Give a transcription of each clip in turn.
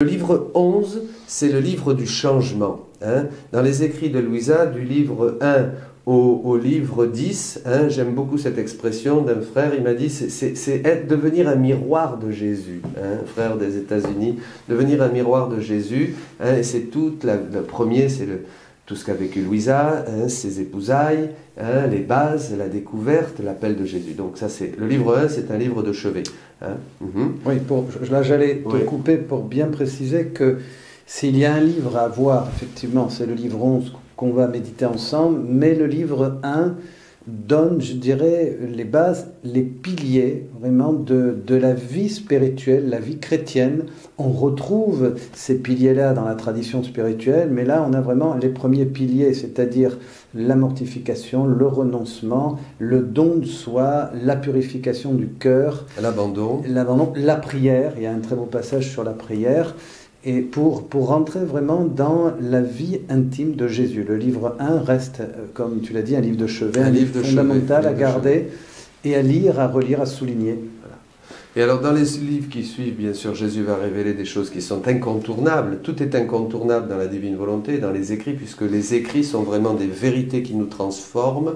Le livre 11, c'est le livre du changement. Dans les écrits de Louisa, du livre 1 au livre 10, j'aime beaucoup cette expression d'un frère, il m'a dit, c'est devenir un miroir de Jésus, frère des États-Unis, devenir un miroir de Jésus, et c'est tout, le premier, c'est tout ce qu'a vécu Louisa, ses épousailles, les bases, la découverte, l'appel de Jésus. Donc ça, c'est le livre 1, c'est un livre de chevet. Oui, là j'allais te couper pour bien préciser que s'il y a un livre à voir, effectivement, c'est le livre 11 qu'on va méditer ensemble, mais le livre 1 donne, je dirais, les bases, les piliers vraiment de la vie spirituelle, la vie chrétienne. On retrouve ces piliers-là dans la tradition spirituelle, mais là on a vraiment les premiers piliers, c'est-à-dire la mortification, le renoncement, le don de soi, la purification du cœur, l'abandon, la prière. Il y a un très beau passage sur la prière. Et pour rentrer vraiment dans la vie intime de Jésus. Le livre 1 reste, comme tu l'as dit, un livre de chevet, un livre fondamental à garder et à lire, à relire, à souligner. Voilà. Et alors dans les livres qui suivent, bien sûr, Jésus va révéler des choses qui sont incontournables. Tout est incontournable dans la divine volonté, dans les écrits, puisque les écrits sont vraiment des vérités qui nous transforment.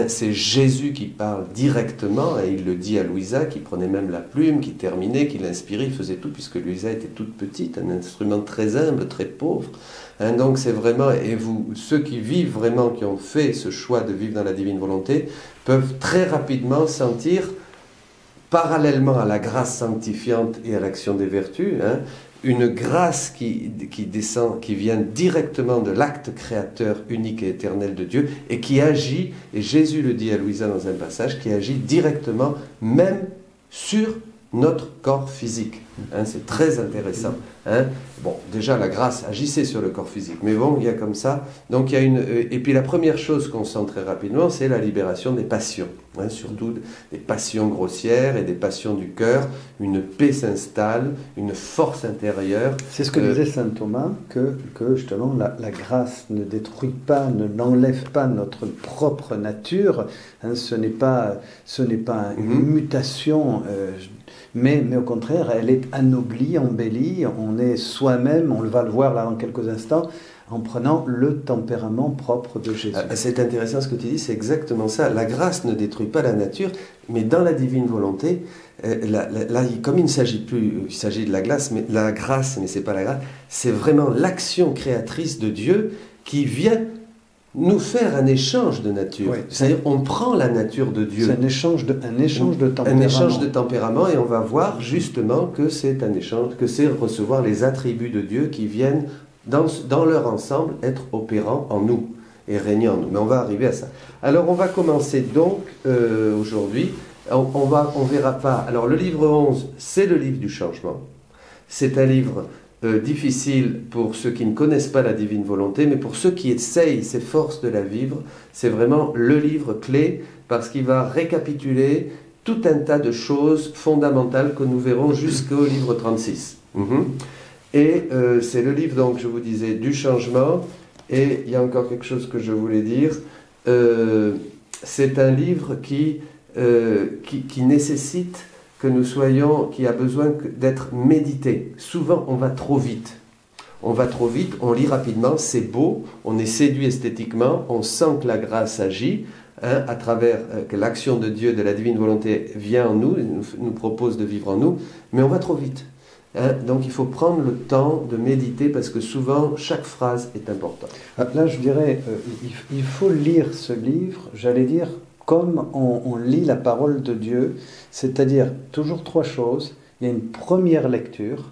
C'est Jésus qui parle directement, et il le dit à Louisa, qui prenait même la plume, qui terminait, qui l'inspirait, il faisait tout, puisque Louisa était toute petite, un instrument très humble, très pauvre. Donc c'est vraiment, et vous, ceux qui vivent vraiment, qui ont fait ce choix de vivre dans la divine volonté, peuvent très rapidement sentir, parallèlement à la grâce sanctifiante et à l'action des vertus, une grâce qui descend, qui vient directement de l'acte créateur unique et éternel de Dieu, et qui agit, et Jésus le dit à Louisa dans un passage, qui agit directement même sur notre corps physique. C'est très intéressant. Bon, déjà la grâce agissait sur le corps physique, mais bon, il y a comme ça. Donc il y a et puis la première chose qu'on sent très rapidement, c'est la libération des passions, surtout des passions grossières et des passions du cœur. Une paix s'installe, une force intérieure. C'est ce que disait saint Thomas, que justement la grâce ne détruit pas, ne n'enlève pas notre propre nature. Ce n'est pas une mutation. Mais au contraire, elle est anoblie, embellie, on est soi-même, on va le voir là dans quelques instants, en prenant le tempérament propre de Jésus. C'est intéressant ce que tu dis, c'est exactement ça. La grâce ne détruit pas la nature, mais dans la divine volonté, là, comme il ne s'agit plus, il s'agit de la grâce, mais c'est pas la grâce, c'est vraiment l'action créatrice de Dieu qui vient nous faire un échange de nature. Oui. C'est-à-dire, on prend la nature de Dieu. C'est un échange de tempérament. Un échange de tempérament, et on va voir justement que c'est un échange, que c'est recevoir les attributs de Dieu qui viennent, dans leur ensemble, être opérants en nous et régnant en nous. Mais on va arriver à ça. Alors, on va commencer donc, aujourd'hui, on verra pas. Alors, le livre 11, c'est le livre du changement. C'est un livre difficile pour ceux qui ne connaissent pas la divine volonté, mais pour ceux qui essayent, s'efforcent de la vivre, c'est vraiment le livre clé, parce qu'il va récapituler tout un tas de choses fondamentales que nous verrons jusqu'au livre 36. Et c'est le livre, donc, je vous disais, du changement, et il y a encore quelque chose que je voulais dire, c'est un livre qui nécessite que nous soyons, qui a besoin d'être médité. Souvent, on va trop vite. On lit rapidement, c'est beau, on est séduit esthétiquement, on sent que la grâce agit, à travers que l'action de Dieu, de la divine volonté vient en nous, nous propose de vivre en nous, mais on va trop vite. Donc il faut prendre le temps de méditer, parce que souvent, chaque phrase est importante. Là, je dirais, il faut lire ce livre, j'allais dire, comme on lit la parole de Dieu, c'est-à-dire toujours trois choses. Il y a une première lecture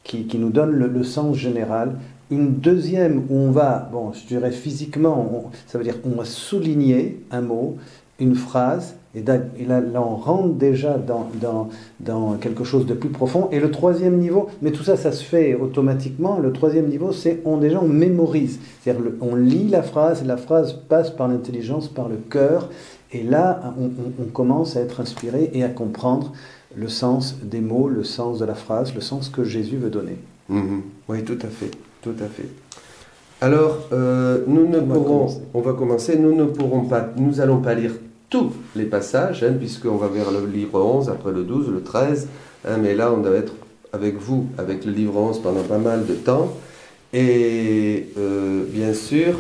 qui nous donne le sens général, une deuxième où on va, je dirais physiquement, ça veut dire qu'on va souligner un mot, une phrase, et là on rentre déjà dans quelque chose de plus profond. Et le troisième niveau, mais tout ça se fait automatiquement, le troisième niveau, c'est on mémorise. C'est-à-dire on lit la phrase passe par l'intelligence, par le cœur, et là on commence à être inspiré et à comprendre le sens des mots, le sens de la phrase, le sens que Jésus veut donner. Oui, tout à fait, tout à fait. Alors, on va commencer, nous n'allons pas lire tous les passages, puisqu'on va vers le livre 11, après le 12, le 13, mais là on doit être avec vous, avec le livre 11 pendant pas mal de temps. Et bien sûr,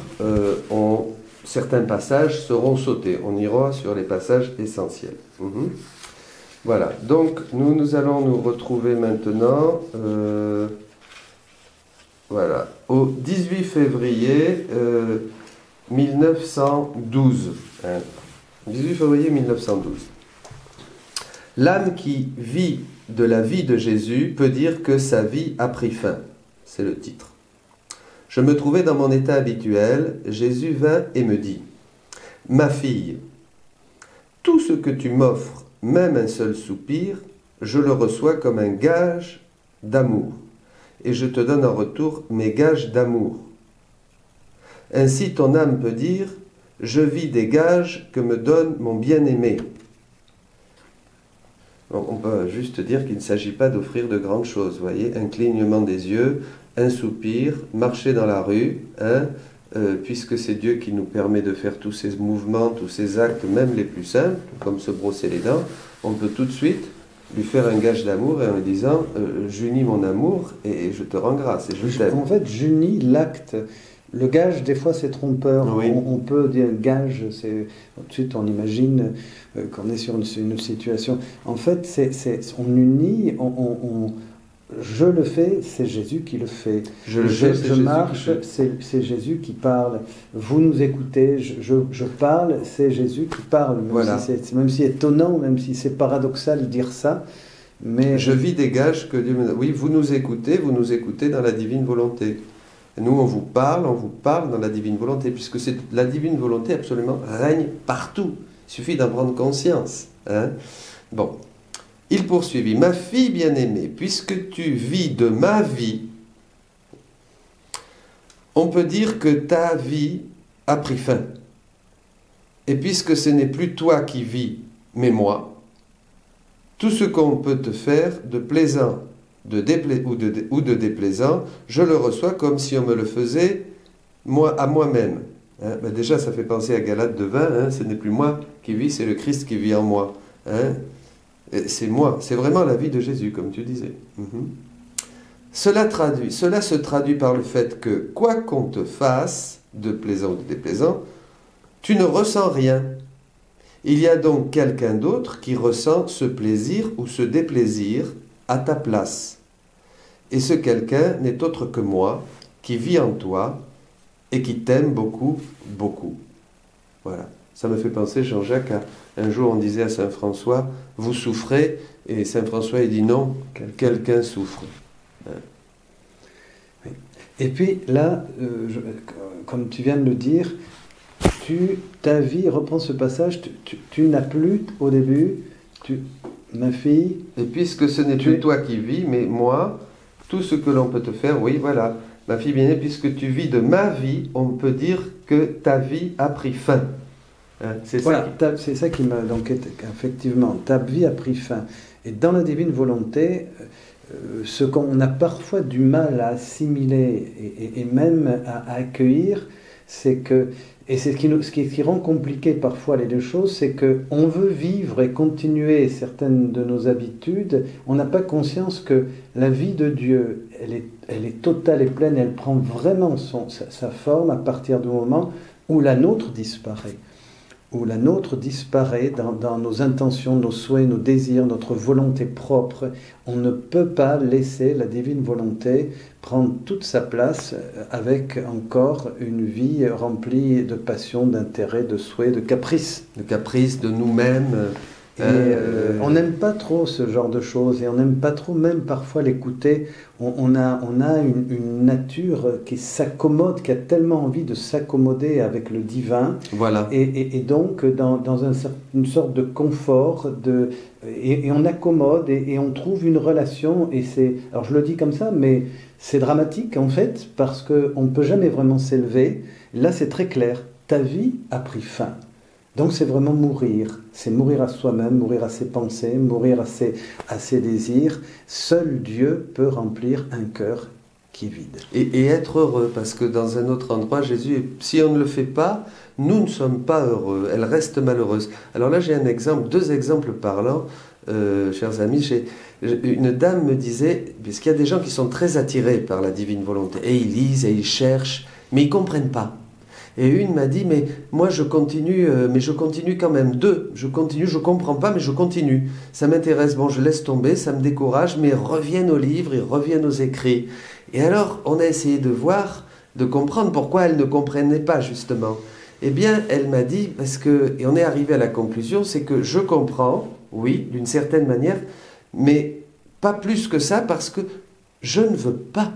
certains passages seront sautés. On ira sur les passages essentiels. Voilà, donc nous allons nous retrouver maintenant voilà, au 18 février 1912. 18 février 1912. L'âme qui vit de la vie de Jésus peut dire que sa vie a pris fin. C'est le titre. Je me trouvais dans mon état habituel. Jésus vint et me dit : Ma fille, tout ce que tu m'offres, même un seul soupir, je le reçois comme un gage d'amour, et je te donne en retour mes gages d'amour. Ainsi ton âme peut dire : Je vis des gages que me donne mon bien-aimé. On peut juste dire qu'il ne s'agit pas d'offrir de grandes choses, vous voyez, un clignement des yeux, un soupir, marcher dans la rue, puisque c'est Dieu qui nous permet de faire tous ces mouvements, tous ces actes, même les plus simples, comme se brosser les dents, on peut tout de suite lui faire un gage d'amour et en lui disant j'unis mon amour et je te rends grâce et je t'aime. En fait, j'unis l'acte. Le gage, des fois, c'est trompeur. Oui. On peut dire gage, c'est tout de suite on imagine qu'on est sur une situation. En fait, on unit, je le fais, c'est Jésus qui le fait. Je marche, c'est Jésus qui parle. Vous nous écoutez, je parle, c'est Jésus qui parle. Même voilà. Même si c'est étonnant, même si c'est paradoxal de dire ça. Mais je vis des gages que Dieu me donne. Oui, vous nous écoutez dans la divine volonté. Nous, on vous parle dans la divine volonté, puisque la divine volonté absolument règne partout. Il suffit d'en prendre conscience. Bon. Il poursuivit : Ma fille bien-aimée, puisque tu vis de ma vie, on peut dire que ta vie a pris fin. Et puisque ce n'est plus toi qui vis, mais moi, tout ce qu'on peut te faire de plaisant ou de déplaisant, je le reçois comme si on me le faisait à moi-même. Déjà, ça fait penser à Galates 2:20, ce n'est plus moi qui vis, c'est le Christ qui vit en moi. C'est moi, c'est vraiment la vie de Jésus, comme tu disais. Cela se traduit par le fait que, quoi qu'on te fasse, de plaisant ou de déplaisant, tu ne ressens rien. Il y a donc quelqu'un d'autre qui ressent ce plaisir ou ce déplaisir à ta place. Et ce quelqu'un n'est autre que moi, qui vit en toi et qui t'aime beaucoup, beaucoup. Voilà. Ça me fait penser, Jean-Jacques, un jour on disait à Saint François, vous souffrez, et Saint François il dit non, quelqu'un souffre. Et puis là, comme tu viens de le dire, ta vie, reprends ce passage, tu n'as plus au début, ma fille... Et puisque ce n'est plus toi qui vis, mais moi, tout ce que l'on peut te faire, oui, voilà, ma fille bien-aimée, puisque tu vis de ma vie, on peut dire que ta vie a pris fin. C'est ça qui m'a... Donc, effectivement, ta vie a pris fin. Et dans la divine volonté, ce qu'on a parfois du mal à assimiler et même à accueillir, c'est que... Et c'est ce qui rend compliqué parfois les deux choses, c'est qu'on veut vivre et continuer certaines de nos habitudes, on n'a pas conscience que la vie de Dieu, elle est totale et pleine, elle prend vraiment sa forme à partir du moment où la nôtre disparaît. Où la nôtre disparaît dans nos intentions, nos souhaits, nos désirs, notre volonté propre. On ne peut pas laisser la divine volonté prendre toute sa place avec encore une vie remplie de passion, d'intérêt, de souhaits, de caprices. De caprices, de nous-mêmes. On n'aime pas trop ce genre de choses et on n'aime pas trop même parfois l'écouter. On a une nature qui s'accommode, qui a tellement envie de s'accommoder avec le divin. Voilà. Et donc dans une sorte de confort, et on accommode et on trouve une relation. Alors je le dis comme ça, mais c'est dramatique en fait parce qu'on ne peut jamais vraiment s'élever. Là c'est très clair, ta vie a pris fin. Donc c'est vraiment mourir, c'est mourir à soi-même, mourir à ses pensées, mourir à ses désirs. Seul Dieu peut remplir un cœur qui est vide. Et être heureux, parce que dans un autre endroit, Jésus, si on ne le fait pas, nous ne sommes pas heureux, elle reste malheureuse. Alors là j'ai deux exemples parlants. chers amis, une dame me disait, parce qu'il y a des gens qui sont très attirés par la divine volonté, et ils lisent et ils cherchent, mais ils ne comprennent pas. Et une m'a dit, mais moi je continue, mais je continue quand même. Je continue, je ne comprends pas, mais je continue. Ça m'intéresse, bon, je laisse tomber, ça me décourage, mais ils reviennent aux livres, ils reviennent aux écrits. Et alors, on a essayé de voir, de comprendre pourquoi elle ne comprenait pas, justement. Eh bien, elle m'a dit, parce que, et on est arrivé à la conclusion, c'est que je comprends, oui, d'une certaine manière, mais pas plus que ça, parce que je ne veux pas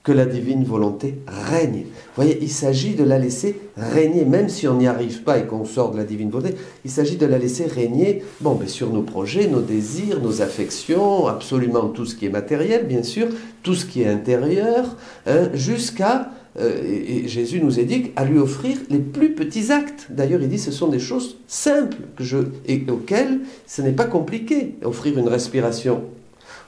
que la divine volonté règne. Vous voyez, il s'agit de la laisser régner, même si on n'y arrive pas et qu'on sort de la divine volonté, il s'agit de la laisser régner, bon, mais sur nos projets, nos désirs, nos affections, absolument tout ce qui est matériel, bien sûr, tout ce qui est intérieur, hein, jusqu'à, et Jésus nous éduque à lui offrir les plus petits actes. D'ailleurs, il dit, ce sont des choses simples et auxquelles ce n'est pas compliqué. Offrir une respiration,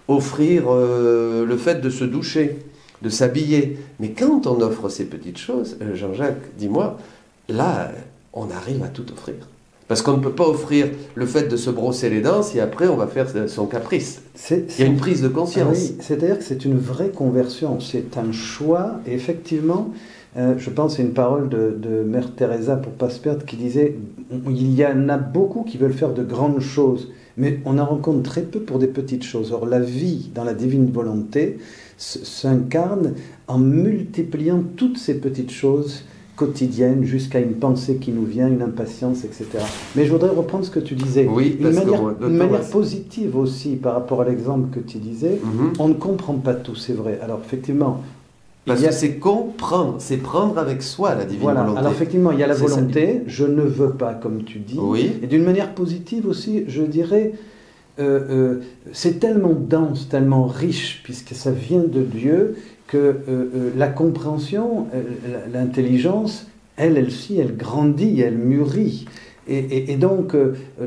offrir le fait de se doucher, de s'habiller. Mais quand on offre ces petites choses, Jean-Jacques, dis-moi, là, on arrive à tout offrir. Parce qu'on ne peut pas offrir le fait de se brosser les dents si après on va faire son caprice. Il y a une prise de conscience. Oui, c'est-à-dire que c'est une vraie conversion, c'est un choix. Et effectivement, je pense que c'est une parole de Mère Teresa pour pas se perdre qui disait il y en a beaucoup qui veulent faire de grandes choses, mais on en rencontre très peu pour des petites choses. Or, la vie dans la divine volonté s'incarne en multipliant toutes ces petites choses quotidiennes jusqu'à une pensée qui nous vient, une impatience, etc. Mais je voudrais reprendre ce que tu disais. Oui, une manière positive aussi par rapport à l'exemple que tu disais. On ne comprend pas tout, c'est vrai. Alors effectivement, parce que c'est comprendre, c'est prendre avec soi la divine volonté. Alors effectivement, il y a la volonté, je ne veux pas, comme tu dis. Oui. Et d'une manière positive aussi, je dirais, c'est tellement dense, tellement riche, puisque ça vient de Dieu, que la compréhension, l'intelligence, elle grandit, elle mûrit. Et donc,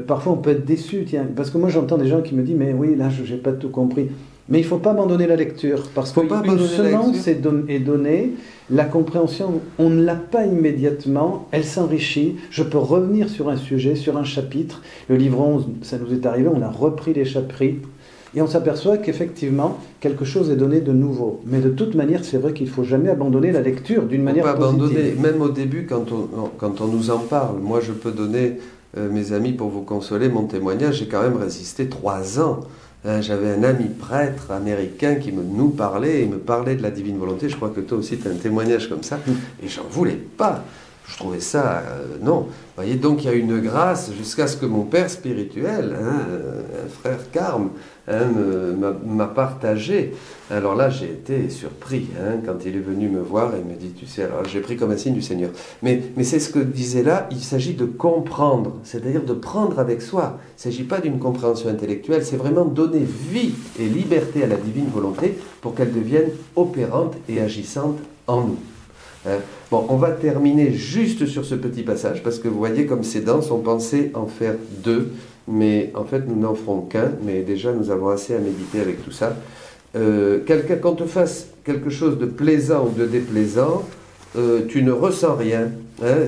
parfois on peut être déçu, tiens, parce que moi j'entends des gens qui me disent, mais oui, là, je n'ai pas tout compris. Mais il ne faut pas abandonner la lecture, parce qu'une semence est donnée, la compréhension, on ne l'a pas immédiatement, elle s'enrichit, je peux revenir sur un sujet, sur un chapitre, le livre 11, ça nous est arrivé, on a repris les chapitres, et on s'aperçoit qu'effectivement, quelque chose est donné de nouveau. Mais de toute manière, c'est vrai qu'il ne faut jamais abandonner la lecture d'une manière positive. Abandonner, même au début, quand on nous en parle, moi je peux donner, mes amis, pour vous consoler, mon témoignage, j'ai quand même résisté 3 ans. J'avais un ami prêtre américain qui nous parlait, et me parlait de la divine volonté. Je crois que toi aussi tu as un témoignage comme ça. Et j'en voulais pas. Je trouvais ça... non. Vous voyez, donc il y a une grâce jusqu'à ce que mon père spirituel, un frère Carme, m'a partagé. Alors là, j'ai été surpris quand il est venu me voir et me dit, tu sais, alors j'ai pris comme un signe du Seigneur. Mais c'est ce que disait là, il s'agit de comprendre, c'est-à-dire de prendre avec soi. Il ne s'agit pas d'une compréhension intellectuelle, c'est vraiment donner vie et liberté à la divine volonté pour qu'elle devienne opérante et agissante en nous. Bon, on va terminer juste sur ce petit passage, parce que vous voyez comme c'est dense, on pensait en faire 2, mais en fait nous n'en ferons qu'un, mais déjà nous avons assez à méditer avec tout ça. Qu'on te fasse quelque chose de plaisant ou de déplaisant, tu ne ressens rien,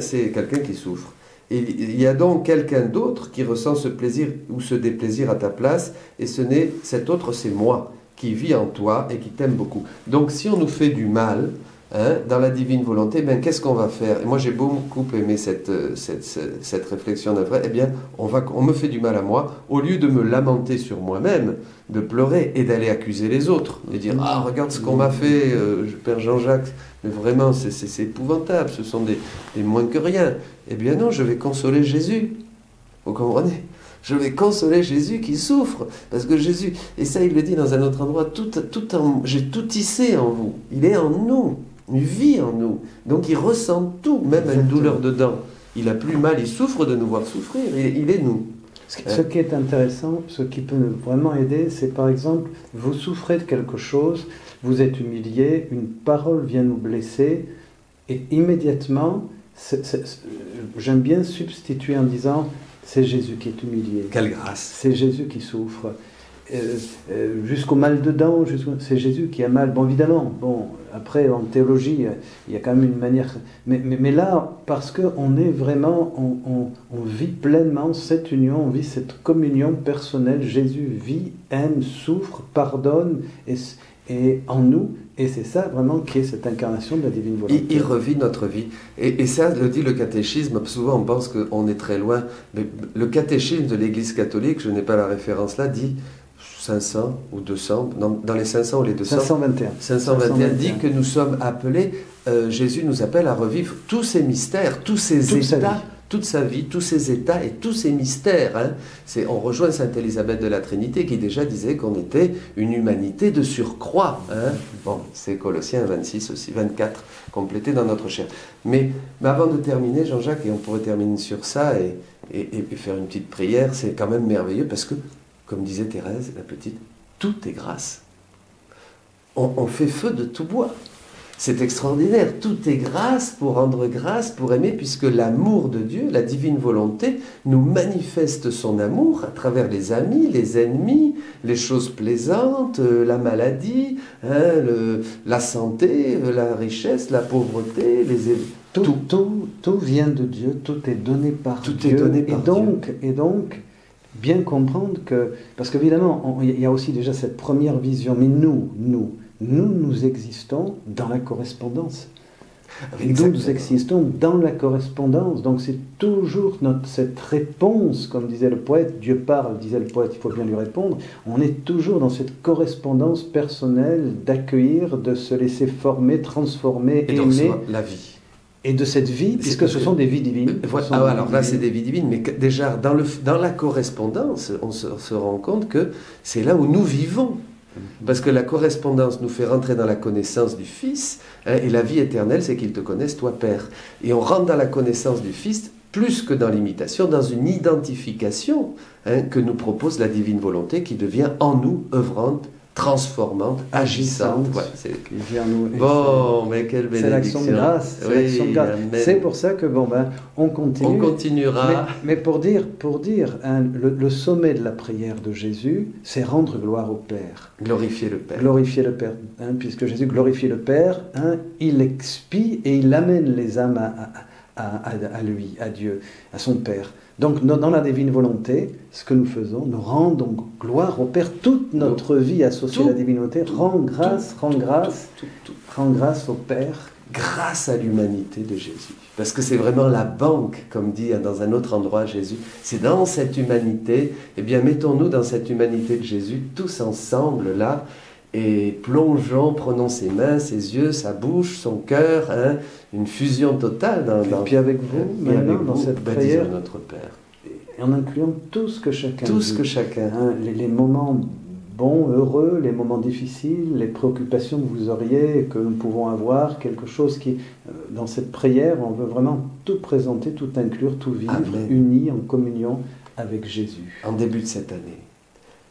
c'est quelqu'un qui souffre. Et il y a donc quelqu'un d'autre qui ressent ce plaisir ou ce déplaisir à ta place, et cet autre c'est moi, qui vit en toi et qui t'aime beaucoup. Donc si on nous fait du mal, dans la divine volonté, qu'est-ce qu'on va faire? Et moi j'ai beaucoup aimé cette réflexion d'après. Eh bien, on me fait du mal à moi, au lieu de me lamenter sur moi-même, de pleurer et d'aller accuser les autres, de dire ah regarde ce qu'on m'a fait, Père Jean-Jacques, mais vraiment c'est épouvantable, ce sont des moins que rien. Eh bien non, je vais consoler Jésus, vous comprenez? Je vais consoler Jésus qui souffre, parce que Jésus, et ça il le dit dans un autre endroit, j'ai tout tissé en vous, il est en nous. Il vit en nous, donc il ressent tout, même une douleur de dents. Il a plus mal, il souffre de nous voir souffrir, il est nous. Ce qui est intéressant, ce qui peut vraiment aider, c'est par exemple, vous souffrez de quelque chose, vous êtes humilié, une parole vient nous blesser, et immédiatement, j'aime bien substituer en disant, c'est Jésus qui est humilié. Quelle grâce! C'est Jésus qui souffre. jusqu'au mal de dents, c'est Jésus qui a mal. Bon, évidemment, bon, après, en théologie, il y a quand même une manière... Mais là, parce qu'on est vraiment, on vit pleinement cette union, on vit cette communion personnelle. Jésus vit, aime, souffre, pardonne, et en nous, et c'est ça vraiment qui est cette incarnation de la divine volonté. Il revit notre vie. Et ça le dit le catéchisme. Souvent on pense qu'on est très loin. Mais le catéchisme de l'Église catholique, je n'ai pas la référence là, dit 500 ou 200, dans les 500 ou les 200. 521. 521 dit que nous sommes appelés, Jésus nous appelle à revivre tous ces mystères, tous ces états, toute sa vie, tous ses états et tous ses mystères. Hein. On rejoint Sainte Élisabeth de la Trinité qui déjà disait qu'on était une humanité de surcroît. Hein. Bon, c'est Colossiens 26 aussi, 24, complété dans notre chair. Mais avant de terminer, Jean-Jacques, et on pourrait terminer sur ça et faire une petite prière, c'est quand même merveilleux parce que, comme disait Thérèse, la petite, tout est grâce. On fait feu de tout bois. C'est extraordinaire, tout est grâce pour rendre grâce, pour aimer, puisque l'amour de Dieu, la divine volonté, nous manifeste son amour à travers les amis, les ennemis, les choses plaisantes, la maladie, hein, la santé, la richesse, la pauvreté, tout vient de Dieu, tout est donné par Dieu. Tout est donné par Dieu. Et donc, bien comprendre que... Parce qu'évidemment, il y a aussi déjà cette première vision, mais nous existons dans la correspondance. Nous existons dans la correspondance. Donc c'est toujours cette réponse, comme disait le poète, Dieu parle, disait le poète, il faut bien lui répondre. On est toujours dans cette correspondance personnelle d'accueillir, de se laisser former, transformer, et aimer. La vie. Et de cette vie, puisque ce sont des vies divines. Alors là, c'est des vies divines, mais déjà, dans la correspondance, on se rend compte que c'est là où nous vivons. Parce que la correspondance nous fait rentrer dans la connaissance du Fils, hein, et la vie éternelle, c'est qu'ils te connaissent, toi, Père. Et on rentre dans la connaissance du Fils, plus que dans l'imitation, dans une identification hein, que nous propose la divine volonté, qui devient en nous œuvrante, transformante, agissante. Ouais, bon, mais quelle bénédiction. C'est l'action de grâce. C'est pour ça que on continue. On continuera. Mais pour dire hein, le sommet de la prière de Jésus, c'est rendre gloire au Père. Glorifier le Père. Glorifier le Père. Hein, puisque Jésus glorifie le Père, hein, il expie et il amène les âmes à lui, à Dieu, à son Père. Donc, dans la divine volonté, ce que nous faisons, nous rendons gloire au Père. Toute notre vie associée à la divine volonté rend grâce au Père. Grâce à l'humanité de Jésus. Parce que c'est vraiment la banque, comme dit dans un autre endroit Jésus. C'est dans cette humanité, eh bien, mettons-nous dans cette humanité de Jésus, tous ensemble, là, et plongeons, prenons ses mains, ses yeux, sa bouche, son cœur, hein, une fusion totale. Et puis avec vous, maintenant, dans cette prière, notre Père. Et en incluant tout ce que chacun Tout ce que chacun. Hein, les moments bons, heureux, les moments difficiles, les préoccupations que vous auriez, que nous pouvons avoir, quelque chose qui, dans cette prière, on veut vraiment tout présenter, tout inclure, tout vivre, unis en communion avec Jésus. En début de cette année.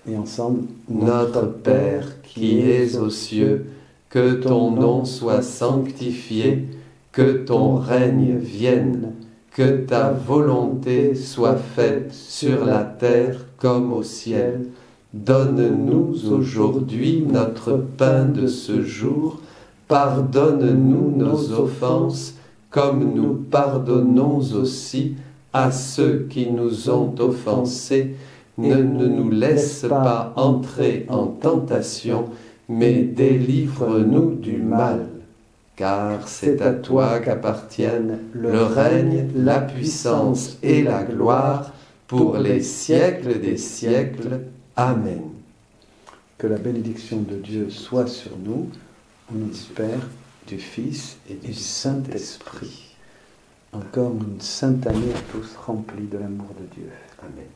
Et ensemble, notre Père qui es aux cieux, que ton nom soit sanctifié, que ton règne vienne, que ta volonté soit faite sur la terre comme au ciel. Donne-nous aujourd'hui notre pain de ce jour, pardonne-nous nos offenses, comme nous pardonnons aussi à ceux qui nous ont offensés. Ne nous laisse pas entrer en tentation, mais délivre-nous du mal. Car c'est à toi qu'appartiennent le règne, la puissance et la gloire pour les siècles des siècles. Amen. Que la bénédiction de Dieu soit sur nous, au nom du Père, du Fils et du Saint-Esprit. Encore une sainte année à tous remplie de l'amour de Dieu. Amen.